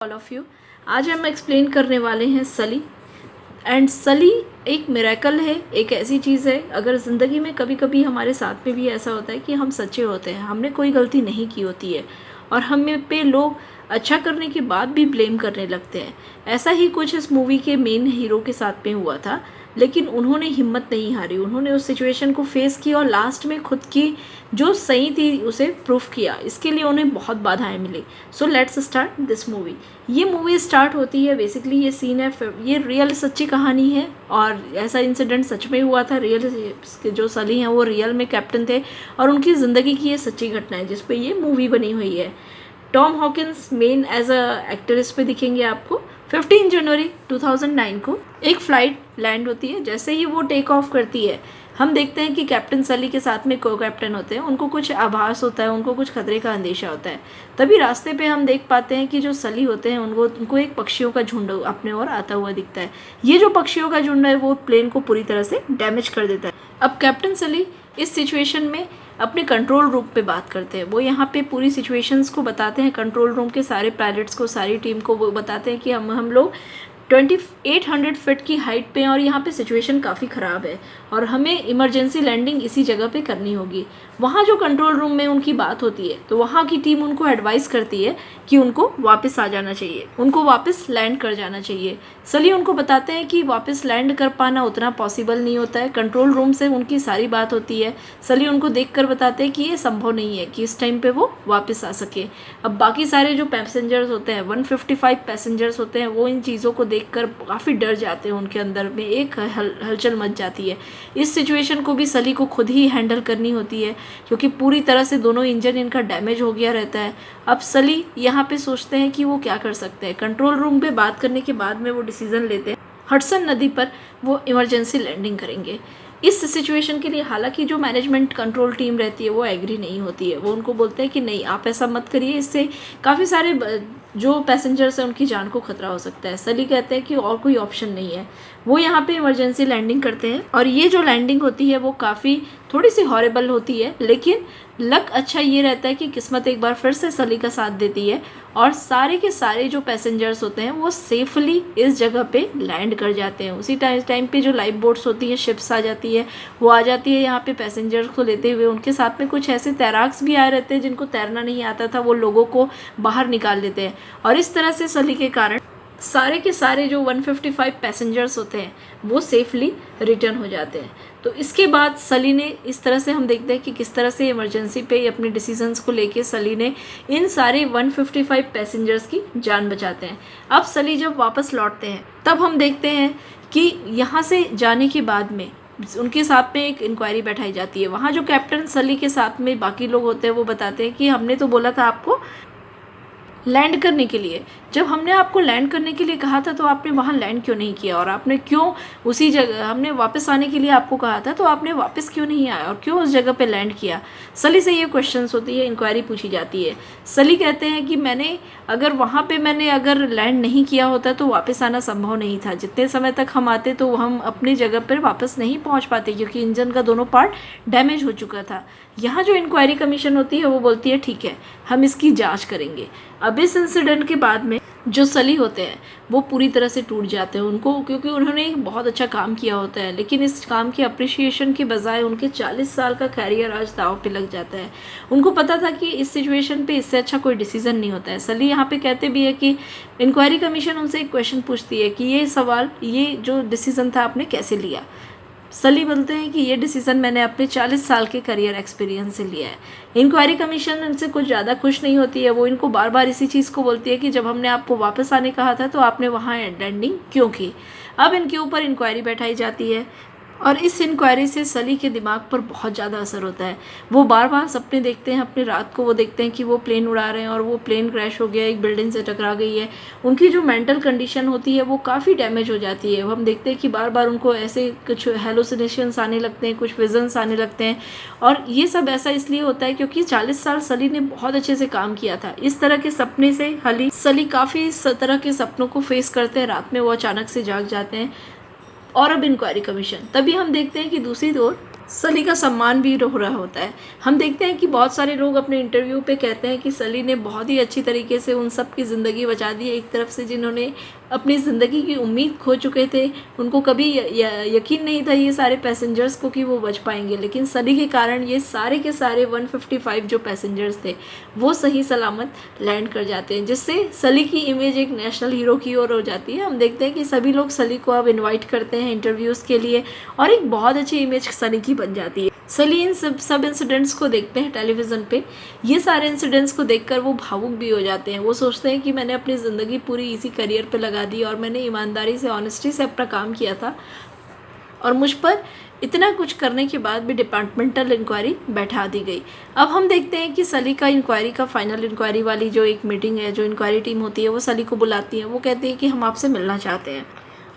All of you. आज हम explain करने वाले हैं सली। एंड सली एक मिरेकल है, एक ऐसी चीज़ है, अगर ज़िंदगी में कभी कभी हमारे साथ में भी ऐसा होता है कि हम सच्चे होते हैं, हमने कोई गलती नहीं की होती है और हमें पे लोग अच्छा करने के बाद भी ब्लेम करने लगते हैं। ऐसा ही कुछ इस मूवी के मेन हीरो के साथ में हुआ था, लेकिन उन्होंने हिम्मत नहीं हारी, उन्होंने उस सिचुएशन को फेस किया और लास्ट में खुद की जो सही थी उसे प्रूफ किया। इसके लिए उन्हें बहुत बाधाएं मिली। So let's start this movie. ये मूवी स्टार्ट होती है, बेसिकली ये सीन है, ये रियल सच्ची कहानी है और ऐसा इंसिडेंट सच में हुआ था। रियल जो सली हैं वो रियल में कैप्टन थे और उनकी ज़िंदगी की ये सच्ची घटना है जिस पे ये मूवी बनी हुई है। Tom Hawkins main as a actor इस पे दिखेंगे आपको। 15 जनवरी 2009 को एक फ़्लाइट लैंड होती है। जैसे ही वो टेक ऑफ करती है, हम देखते हैं कि कैप्टन सली के साथ में को कैप्टन होते हैं, उनको कुछ आभास होता है, उनको कुछ खतरे का अंदेशा होता है। तभी रास्ते पे हम देख पाते हैं कि जो सली होते हैं उनको एक पक्षियों का झुंड अपने ओर आता हुआ दिखता है। ये जो पक्षियों का झुंड है वो प्लेन को पूरी तरह से डैमेज कर देता है। अब कैप्टन सली इस सिचुएशन में अपने कंट्रोल रूम पे बात करते हैं। वो यहाँ पे पूरी सिचुएशंस को बताते हैं, कंट्रोल रूम के सारे पायलट्स को, सारी टीम को वो बताते हैं कि हम लोग 2800 फीट की हाइट पे हैं और यहाँ पे सिचुएशन काफ़ी ख़राब है और हमें इमरजेंसी लैंडिंग इसी जगह पे करनी होगी। वहाँ जो कंट्रोल रूम में उनकी बात होती है तो वहाँ की टीम उनको एडवाइस करती है कि उनको वापस आ जाना चाहिए, उनको वापस लैंड कर जाना चाहिए। सली उनको बताते हैं कि वापस लैंड कर पाना उतना पॉसिबल नहीं होता है। कंट्रोल रूम से उनकी सारी बात होती है। सली उनको देख कर बताते हैं कि ये संभव नहीं है कि इस टाइम पे वो वापस आ सके। अब बाकी सारे जो पैसेंजर्स होते हैं, 155 पैसेंजर्स होते हैं, वो इन चीज़ों को देखकर काफ़ी डर जाते हैं। उनके अंदर में एक हलचल मच जाती है। इस सिचुएशन को भी सली को खुद ही हैंडल करनी होती है क्योंकि पूरी तरह से दोनों इंजन इनका डैमेज हो गया रहता है। अब सली यहाँ पे सोचते हैं कि वो क्या कर सकते हैं। कंट्रोल रूम पे बात करने के बाद में वो डिसीजन लेते हैं हडसन नदी पर वो इमरजेंसी लैंडिंग करेंगे। इस सिचुएशन के लिए हालांकि जो मैनेजमेंट कंट्रोल टीम रहती है वो एग्री नहीं होती है। वो उनको बोलते हैं कि नहीं, आप ऐसा मत करिए, इससे काफ़ी सारे जो पैसेंजर्स हैं उनकी जान को खतरा हो सकता है। सली कहते हैं कि और कोई ऑप्शन नहीं है। वो यहाँ पे इमरजेंसी लैंडिंग करते हैं और ये जो लैंडिंग होती है वो काफ़ी थोड़ी सी हॉरेबल होती है, लेकिन लक अच्छा ये रहता है कि किस्मत एक बार फिर से सली का साथ देती है और सारे के सारे जो पैसेंजर्स होते हैं वो सेफली इस जगह पे लैंड कर जाते हैं। उसी टाइम पे जो लाइफ बोट्स होती हैं, शिप्स आ जाती है, वो आ जाती है यहाँ पे पैसेंजर्स को लेते हुए। उनके साथ में कुछ ऐसे तैराक्स भी आए रहते हैं जिनको तैरना नहीं आता था, वो लोगों को बाहर निकाल देते हैं और इस तरह से सली के कारण सारे के सारे जो 155 पैसेंजर्स होते हैं वो सेफली रिटर्न हो जाते हैं। तो इसके बाद सली ने इस तरह से हम देखते हैं कि किस तरह से इमरजेंसी पे अपने डिसीजंस को लेके सली ने इन सारे 155 पैसेंजर्स की जान बचाते हैं। अब सली जब वापस लौटते हैं तब हम देखते हैं कि यहाँ से जाने के बाद में उनके साथ में एक इंक्वायरी बैठाई जाती है। वहाँ जो कैप्टन सली के साथ में बाकी लोग होते हैं वो बताते हैं कि हमने तो बोला था आपको लैंड करने के लिए, जब हमने आपको लैंड करने के लिए कहा था तो आपने वहाँ लैंड क्यों नहीं किया, और आपने क्यों उसी जगह, हमने वापस आने के लिए आपको कहा था तो आपने वापस क्यों नहीं आया और क्यों उस जगह पे लैंड किया। सली से ये क्वेश्चंस होती है, इंक्वायरी पूछी जाती है। सली कहते हैं कि मैंने अगर लैंड नहीं किया होता तो वापस आना संभव नहीं था। जितने समय तक हम आते तो हम अपनी जगह पर वापस नहीं पहुँच पाते क्योंकि इंजन का दोनों पार्ट डैमेज हो चुका था। यहाँ जो इंक्वायरी कमीशन होती है वो बोलती है ठीक है, हम इसकी जाँच करेंगे। अब इस इंसिडेंट के बाद में जो सली होते हैं वो पूरी तरह से टूट जाते हैं उनको, क्योंकि उन्होंने एक बहुत अच्छा काम किया होता है, लेकिन इस काम की अप्रिशिएशन के बजाय उनके 40 साल का कैरियर आज दांव पे लग जाता है। उनको पता था कि इस सिचुएशन पे इससे अच्छा कोई डिसीजन नहीं होता है। सली यहाँ पे कहते भी है कि इंक्वायरी कमीशन उनसे एक क्वेश्चन पूछती है कि ये जो डिसीजन था आपने कैसे लिया। सली बोलते हैं कि ये डिसीज़न मैंने अपने 40 साल के करियर एक्सपीरियंस से लिया है। इंक्वायरी कमीशन इनसे कुछ ज़्यादा खुश नहीं होती है। वो इनको बार बार इसी चीज़ को बोलती है कि जब हमने आपको वापस आने कहा था तो आपने वहाँ लैंडिंग क्यों की। अब इनके ऊपर इंक्वायरी बैठाई जाती है और इस इंक्वायरी से सली के दिमाग पर बहुत ज़्यादा असर होता है। वो बार बार सपने देखते हैं, अपने रात को वो देखते हैं कि वो प्लेन उड़ा रहे हैं और वो प्लेन क्रैश हो गया, एक बिल्डिंग से टकरा गई है। उनकी जो मेंटल कंडीशन होती है वो काफ़ी डैमेज हो जाती है। हम देखते हैं कि बार बार उनको ऐसे कुछ हेलुसिनेशंस आने लगते हैं, कुछ विजन्स आने लगते हैं और ये सब ऐसा इसलिए होता है क्योंकि 40 साल सली ने बहुत अच्छे से काम किया था। इस तरह के सपने से सली काफ़ी इस तरह के सपनों को फेस करते हैं। रात में वो अचानक से जाग जाते हैं। और अब इंक्वायरी कमीशन, तभी हम देखते हैं कि दूसरी ओर सली का सम्मान भी हो रहा होता है। हम देखते हैं कि बहुत सारे लोग अपने इंटरव्यू पे कहते हैं कि सली ने बहुत ही अच्छी तरीके से उन सब की ज़िंदगी बचा दी है। एक तरफ से जिन्होंने अपनी ज़िंदगी की उम्मीद खो चुके थे, उनको कभी यकीन नहीं था ये सारे पैसेंजर्स को कि वो बच पाएंगे, लेकिन सली के कारण ये सारे के सारे 155 जो पैसेंजर्स थे वो सही सलामत लैंड कर जाते हैं, जिससे सली की इमेज एक नेशनल हीरो की ओर हो जाती है। हम देखते हैं कि सभी लोग सली को अब इन्वाइट करते हैं इंटरव्यूज़ के लिए और एक बहुत अच्छी इमेज सली की बन जाती है। सली इन सब इंसिडेंट्स को देखते हैं टेलीविज़न पे। ये सारे इंसिडेंट्स को देखकर वो भावुक भी हो जाते हैं। वो सोचते हैं कि मैंने अपनी ज़िंदगी पूरी इसी करियर पे लगा दी और मैंने ईमानदारी से, ऑनेस्टी से अपना काम किया था, और मुझ पर इतना कुछ करने के बाद भी डिपार्टमेंटल इंक्वायरी बैठा दी गई। अब हम देखते हैं कि सली का इंक्वायरी का फाइनल इंक्वायरी वाली जो एक मीटिंग है, जो इंक्वायरी टीम होती है, वो सली को बुलाती है। वो कहते हैं कि हम आपसे मिलना चाहते हैं,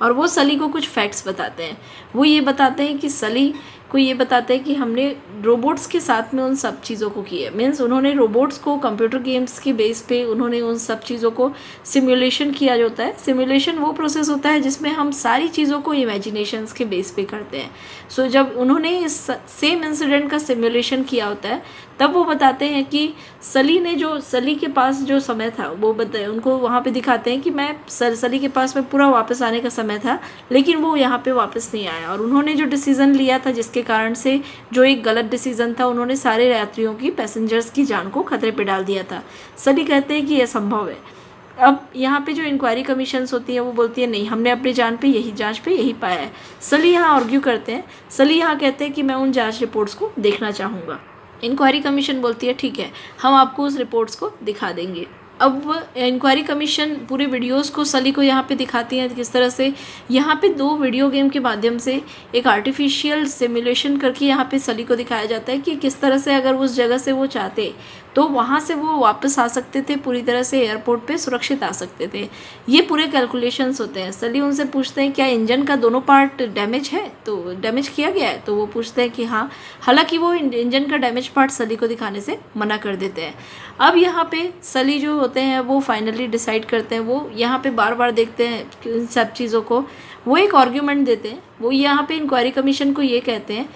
और वो सली को कुछ फैक्ट्स बताते हैं। वो ये बताते हैं कि सली को ये बताते हैं कि हमने रोबोट्स के साथ में उन सब चीज़ों को किया है। मीन्स उन्होंने रोबोट्स को कंप्यूटर गेम्स के बेस पे उन्होंने उन सब चीज़ों को सिमुलेशन किया जाता है। सिमुलेशन वो प्रोसेस होता है जिसमें हम सारी चीज़ों को इमेजिनेशंस के बेस पे करते हैं। सो जब उन्होंने इस सेम इंसिडेंट का सिमुलेशन किया होता है, तब वो बताते हैं कि सली के पास जो समय था वो बताए, उनको वहाँ पे दिखाते हैं कि सली के पास में पूरा वापस आने का समय था, लेकिन वो यहाँ पे वापस नहीं आया, और उन्होंने जो डिसीज़न लिया था, जिसके कारण से जो एक गलत डिसीज़न था, उन्होंने सारे यात्रियों की, पैसेंजर्स की जान को खतरे पे डाल दिया था। सली कहते हैं कि यह संभव है। अब यहाँ पे जो इंक्वायरी कमीशंस होती है वो बोलती है नहीं, हमने अपनी जांच पे यही पाया है। सली यहाँ आर्ग्यू करते हैं। सली यहाँ कहते हैं कि मैं उन जांच रिपोर्ट्स को देखना चाहूँगा। इंक्वायरी कमीशन बोलती है ठीक है, हम आपको उस रिपोर्ट्स को दिखा देंगे। अब इंक्वायरी कमीशन पूरे वीडियोस को सली को यहाँ पे दिखाती हैं किस तरह से यहाँ पे 2 वीडियो गेम के माध्यम से एक आर्टिफिशियल सिमुलेशन करके यहाँ पे सली को दिखाया जाता है कि किस तरह से अगर उस जगह से वो चाहते तो वहाँ से वो वापस आ सकते थे, पूरी तरह से एयरपोर्ट पे सुरक्षित आ सकते थे। ये पूरे कैलकुलेशंस होते हैं। सली उनसे पूछते हैं क्या इंजन का दोनों पार्ट डैमेज है, तो डैमेज किया गया है, तो वो पूछते हैं कि हाँ। हालांकि वो इंजन का डैमेज पार्ट सली को दिखाने से मना कर देते हैं। अब यहाँ पे सली जो होते हैं वो फाइनली डिसाइड करते हैं, वो यहाँ पे बार बार देखते हैं इन सब चीज़ों को। वो एक आर्ग्यूमेंट देते हैं। वो यहाँ पे इंक्वायरी कमीशन को ये कहते हैं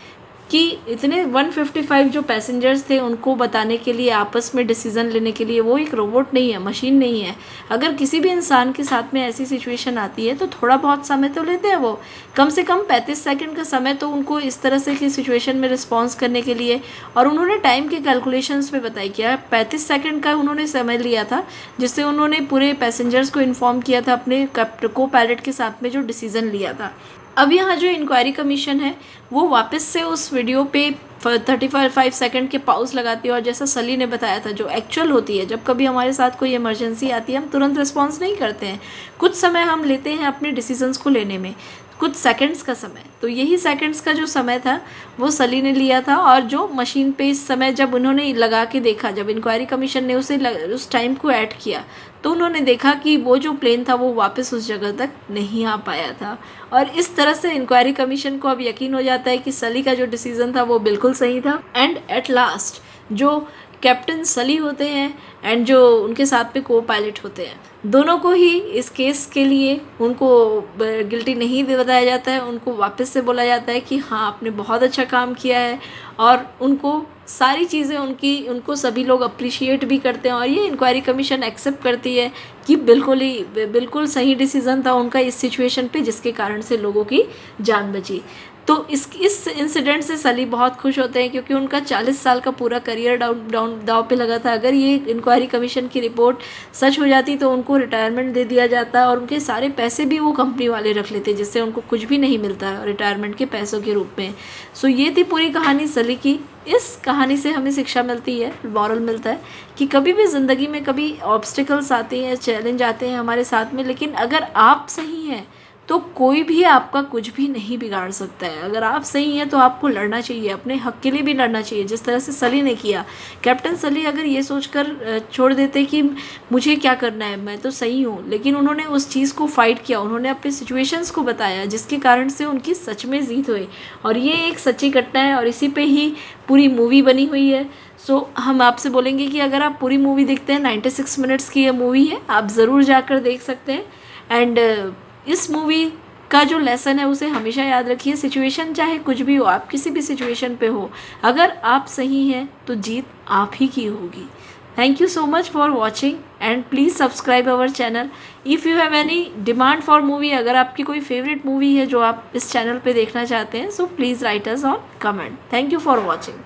कि इतने 155 जो पैसेंजर्स थे उनको बताने के लिए, आपस में डिसीज़न लेने के लिए, वो एक रोबोट नहीं है, मशीन नहीं है। अगर किसी भी इंसान के साथ में ऐसी सिचुएशन आती है तो थोड़ा बहुत समय तो लेते हैं वो, कम से कम 35 सेकंड का समय तो उनको इस तरह से की सिचुएशन में रिस्पॉन्स करने के लिए। और उन्होंने टाइम के कैलकुलेशंस में बताया क्या 35 सेकंड का उन्होंने समय लिया था, जिससे उन्होंने पूरे पैसेंजर्स को इन्फॉर्म किया था अपने को पायलट के साथ में जो डिसीज़न लिया था। अब यहाँ जो इंक्वायरी कमीशन है वो वापस से उस वीडियो पे 35 सेकंड के पाउज लगाती है, और जैसा सली ने बताया था जो एक्चुअल होती है, जब कभी हमारे साथ कोई इमरजेंसी आती है हम तुरंत रिस्पॉन्स नहीं करते हैं, कुछ समय हम लेते हैं अपने डिसीजंस को लेने में, कुछ सेकंड्स का समय। तो यही सेकंड्स का जो समय था वो सली ने लिया था, और जो मशीन पे इस समय जब उन्होंने लगा के देखा, जब इंक्वायरी कमीशन ने उस टाइम को ऐड किया, तो उन्होंने देखा कि वो जो प्लेन था वो वापस उस जगह तक नहीं आ पाया था। और इस तरह से इंक्वायरी कमीशन को अब यकीन हो जाता है कि सली का जो डिसीज़न था वो बिल्कुल सही था। एंड एट लास्ट जो कैप्टन सली होते हैं एंड जो उनके साथ में को पायलट होते हैं, दोनों को ही इस केस के लिए उनको गिल्टी नहीं बताया जाता है। उनको वापस से बोला जाता है कि हाँ आपने बहुत अच्छा काम किया है, और उनको सारी चीज़ें उनको सभी लोग अप्रिशिएट भी करते हैं। और ये इंक्वायरी कमीशन एक्सेप्ट करती है कि बिल्कुल सही डिसीज़न था उनका इस सिचुएशन पे, जिसके कारण से लोगों की जान बची। तो इस इंसिडेंट से सली बहुत खुश होते हैं, क्योंकि उनका 40 साल का पूरा करियर दाव पे लगा था। अगर ये इंक्वायरी कमीशन की रिपोर्ट सच हो जाती तो उनको रिटायरमेंट दे दिया जाता, और उनके सारे पैसे भी वो कंपनी वाले रख लेते, जिससे उनको कुछ भी नहीं मिलता है रिटायरमेंट के पैसों के रूप में। सो ये थी पूरी कहानी सली की। इस कहानी से हमें शिक्षा मिलती है, मॉरल मिलता है कि कभी भी ज़िंदगी में कभी ऑब्स्टिकल्स आते हैं, चैलेंज आते हैं हमारे साथ में, लेकिन अगर आप सही हैं तो कोई भी आपका कुछ भी नहीं बिगाड़ सकता है। अगर आप सही हैं तो आपको लड़ना चाहिए, अपने हक के लिए भी लड़ना चाहिए, जिस तरह से सली ने किया। कैप्टन सली अगर ये सोचकर छोड़ देते कि मुझे क्या करना है, मैं तो सही हूँ, लेकिन उन्होंने उस चीज़ को फाइट किया, उन्होंने अपने सिचुएशंस को बताया, जिसके कारण से उनकी सच में जीत हुई। और ये एक सच्ची घटना है, और इसी पे ही पूरी मूवी बनी हुई है। सो हम आपसे बोलेंगे कि अगर आप पूरी मूवी देखते हैं, 96 मिनट्स की ये मूवी है, आप ज़रूर जाकर देख सकते हैं। एंड इस मूवी का जो लेसन है उसे हमेशा याद रखिए। सिचुएशन चाहे कुछ भी हो, आप किसी भी सिचुएशन पे हो, अगर आप सही हैं तो जीत आप ही की होगी। Thank you so much for watching and please subscribe our channel. If you have any demand for movie, अगर आपकी कोई फेवरेट मूवी है जो आप इस चैनल पे देखना चाहते हैं, so please write us on comment. Thank you for watching.